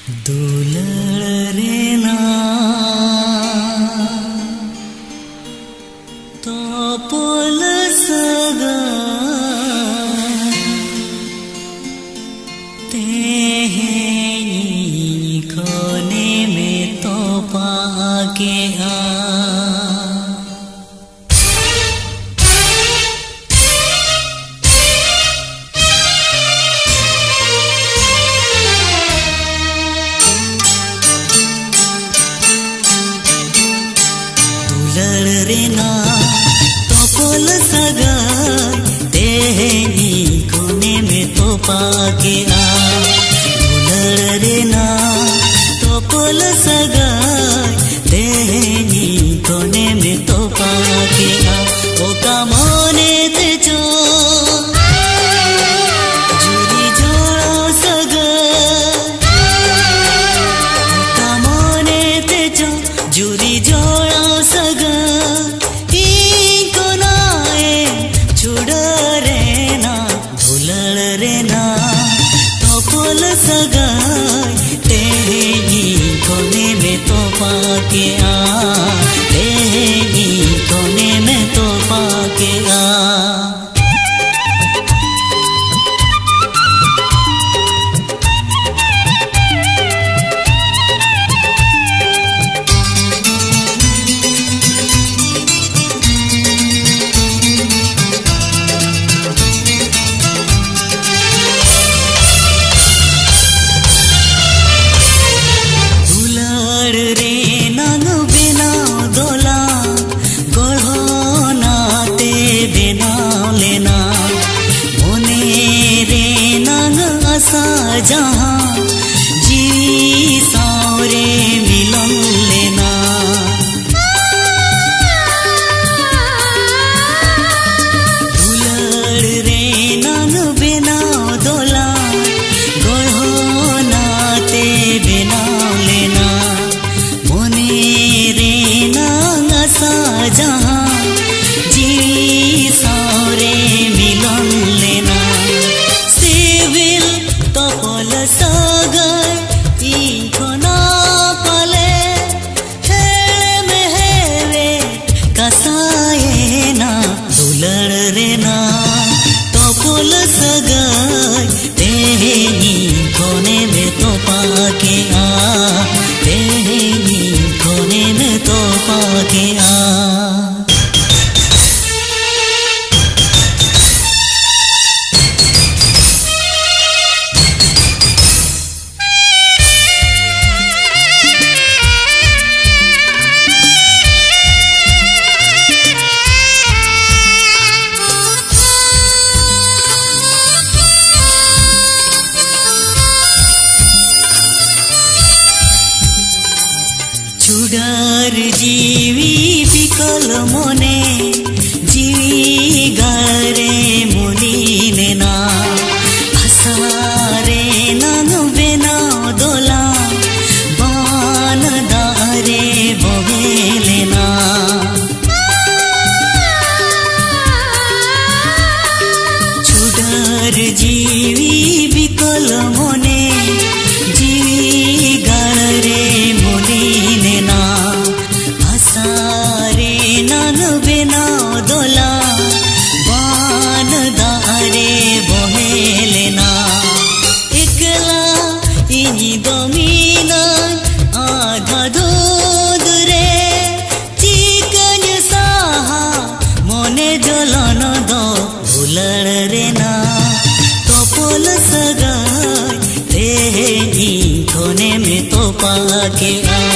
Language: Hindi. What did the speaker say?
दुलड़ रे ना तोपोल सगा तेहेनी कोने में तो पाके आ ना तोपोल सगा तेहेनी कोने में तो पाके आ दुलड़ रे ना तोपोल सगा तेहेनी कोने में तो पाके आ ओ कामोने ते जो जुरी जोड़ो सगा ओ कामोने ते जो जुरी जोड़ो सगा कोने में तो पाके आ तेहेनी कोने में तो पाके आ जहाँ जी सावरे मिलन लेना दुलड़ रे नंग बिना दोला गढ़ो नाते बिना लेना मोने रे नंग सा जहाँ जी सावरे मिलन लेना सिविल तोपोल सगाई इनको पाले हेरे में हेरे कसाए ना दुलड़ रे ना तोपोल सगाई तेहेनी कोने में तो पाके आ तेहेनी कोने में तो पाके आ चुडार जीवी बिकल मोने जीवी गारे मुलीने ना आसारे नंग बेना दोला बान दारे बोहेले ना चुडार जीवी बिकल मोने जीवी गारे मुलीने ना आसारे नंग बिना दोला बान दारे बोहेले ना एकला इनी दोमीना आधा दूध रे चिकन साहा मोने जलन दो दुलड़ रे ना तोपोल सगाई तेहेनी कोने में तो पाके आ